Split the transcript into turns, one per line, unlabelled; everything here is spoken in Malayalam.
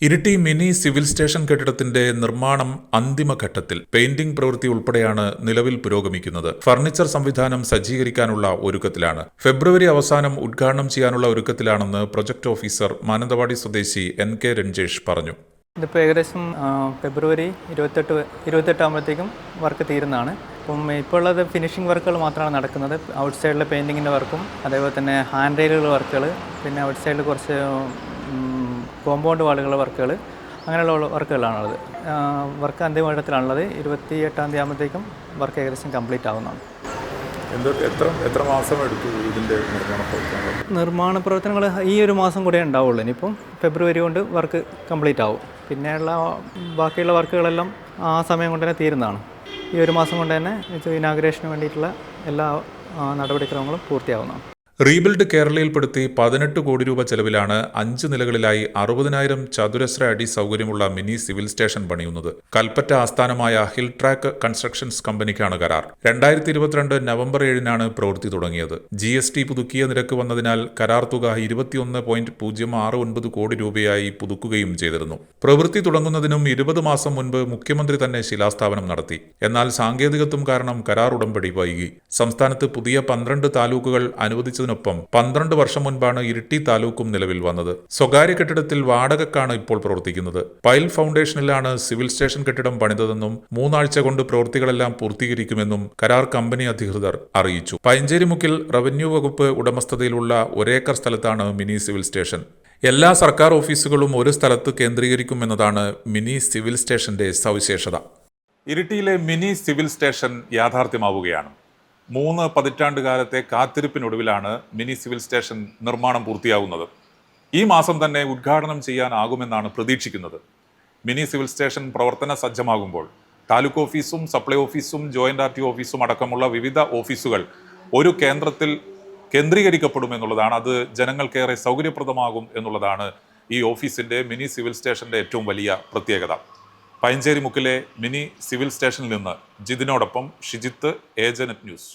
ഇരിട്ടി മിനി സിവിൽ സ്റ്റേഷൻ കെട്ടിടത്തിന്റെ നിർമ്മാണം അന്തിമഘട്ടത്തിൽ. പെയിന്റിംഗ് പ്രവൃത്തി ഉൾപ്പെടെയാണ് നിലവിൽ പുരോഗമിക്കുന്നത്. ഫർണിച്ചർ സംവിധാനം സജ്ജീകരിക്കാനുള്ള ഒരുക്കത്തിലാണ്. ഫെബ്രുവരി അവസാനം ഉദ്ഘാടനം ചെയ്യാനുള്ള ഒരുക്കത്തിലാണെന്ന് പ്രൊജക്ട് ഓഫീസർ മാനന്തവാടി സ്വദേശി NK രഞ്ജേഷ് പറഞ്ഞു.
ഇതിപ്പോൾ ഏകദേശം ഫെബ്രുവരി 28 ആകുമ്പോഴത്തേക്കും വർക്ക് തീരുന്നതാണ്. അപ്പം ഇപ്പോൾ ഉള്ളത് ഫിനിഷിംഗ് വർക്കുകൾ മാത്രമാണ് നടക്കുന്നത്. ഔട്ട് സൈഡിലെ പെയിൻറ്റിങ്ങിൻ്റെ വർക്കും അതേപോലെ തന്നെ ഹാൻഡ് റെയിലുകൾ വർക്കുകൾ, പിന്നെ ഔട്ട് സൈഡിൽ കുറച്ച് കോമ്പൗണ്ട് വാളുകളുടെ വർക്കുകൾ, അങ്ങനെയുള്ള വർക്കുകളാണുള്ളത്. വർക്ക് അന്തിമഘട്ടത്തിലാണുള്ളത്. 28-ാം തീയതി ആകുമ്പോഴത്തേക്കും വർക്ക് ഏകദേശം കംപ്ലീറ്റ് ആവുന്നതാണ്.
എത്ര മാസം എടുത്തു ഇതിൻ്റെ
നിർമ്മാണ പ്രവർത്തനങ്ങൾ? ഈ ഒരു മാസം കൂടെ ഉണ്ടാവുള്ളൂ. ഇനിയിപ്പം ഫെബ്രുവരി കൊണ്ട് വർക്ക് കംപ്ലീറ്റ് ആവും. പിന്നെയുള്ള ബാക്കിയുള്ള വർക്കുകളെല്ലാം ആ സമയം കൊണ്ട് തന്നെ തീരുന്നതാണ്. ഈ ഒരു മാസം കൊണ്ട് തന്നെ ഇനാഗുറേഷന് വേണ്ടിയിട്ടുള്ള എല്ലാ നടപടിക്രമങ്ങളും പൂർത്തിയാവുന്നതാണ്.
റീബിൽഡ് കേരളയിൽപ്പെടുത്തി 18 കോടി രൂപ ചെലവിലാണ് 5 നിലകളിലായി 60,000 ചതുരശ്ര അടി സൗകര്യമുള്ള മിനി സിവിൽ സ്റ്റേഷൻ പണിയുന്നത്. കൽപ്പറ്റ ആസ്ഥാനമായ ഹിൽ ട്രാക്ക് കൺസ്ട്രക്ഷൻസ് കമ്പനിക്കാണ് കരാർ. 2022 നവംബർ 7-നാണ് പ്രവൃത്തി തുടങ്ങിയത്. GST പുതുക്കിയ നിരക്ക് വന്നതിനാൽ കരാർ തുക 21.069 കോടി രൂപയായി പുതുക്കുകയും ചെയ്തിരുന്നു. പ്രവൃത്തി തുടങ്ങുന്നതിനും 20 മാസം മുൻപ് മുഖ്യമന്ത്രി തന്നെ ശിലാസ്ഥാപനം നടത്തി. എന്നാൽ സാങ്കേതികത്വം കാരണം കരാർ ഉടമ്പടി വൈകി. സംസ്ഥാനത്ത് പുതിയ 12 താലൂക്കുകൾ അനുവദിച്ചതിനൊപ്പം 12 വർഷം മുൻപാണ് ഇരിട്ടി താലൂക്കും നിലവിൽ വന്നത്. സ്വകാര്യ കെട്ടിടത്തിൽ വാടകക്കാണ് ഇപ്പോൾ പ്രവർത്തിക്കുന്നത്. പൈൽ ഫൗണ്ടേഷനിലാണ് സിവിൽ സ്റ്റേഷൻ കെട്ടിടം പണിതതെന്നും 3 ആഴ്ച കൊണ്ട് പ്രവൃത്തികളെല്ലാം പൂർത്തീകരിക്കുമെന്നും കരാർ കമ്പനി അധികൃതർ അറിയിച്ചു. പയഞ്ചേരിമുക്കിൽ റവന്യൂ വകുപ്പ് ഉടമസ്ഥതയിലുള്ള 1 ഏക്കർ സ്ഥലത്താണ് മിനി സിവിൽ സ്റ്റേഷൻ. എല്ലാ സർക്കാർ ഓഫീസുകളും ഒരു സ്ഥലത്ത് കേന്ദ്രീകരിക്കുമെന്നതാണ് മിനി സിവിൽ സ്റ്റേഷന്റെ സവിശേഷത. ഇരിട്ടിയിലെ മിനി സിവിൽ സ്റ്റേഷൻ യാഥാർത്ഥ്യമാവുകയാണ്. 3 പതിറ്റാണ്ടുകാലത്തെ കാത്തിരിപ്പിനൊടുവിലാണ് മിനി സിവിൽ സ്റ്റേഷൻ നിർമ്മാണം പൂർത്തിയാകുന്നത്. ഈ മാസം തന്നെ ഉദ്ഘാടനം ചെയ്യാനാകുമെന്നാണ് പ്രതീക്ഷിക്കുന്നത്. മിനി സിവിൽ സ്റ്റേഷൻ പ്രവർത്തന സജ്ജമാകുമ്പോൾ താലൂക്ക് ഓഫീസും സപ്ലൈ ഓഫീസും ജോയിന്റ് RTO ഓഫീസും അടക്കമുള്ള വിവിധ ഓഫീസുകൾ ഒരു കേന്ദ്രത്തിൽ കേന്ദ്രീകരിക്കപ്പെടുമെന്നുള്ളതാണ്. അത് ജനങ്ങൾക്കേറെ സൗകര്യപ്രദമാകും എന്നുള്ളതാണ് ഈ ഓഫീസിൻ്റെ മിനി സിവിൽ സ്റ്റേഷൻ്റെ ഏറ്റവും വലിയ പ്രത്യേകത. പയഞ്ചേരി മുക്കിലെ മിനി സിവിൽ സ്റ്റേഷനിൽ നിന്ന് ജിതിനോടൊപ്പം ഷിജിത്ത്, ഏജനറ്റ് ന്യൂസ്.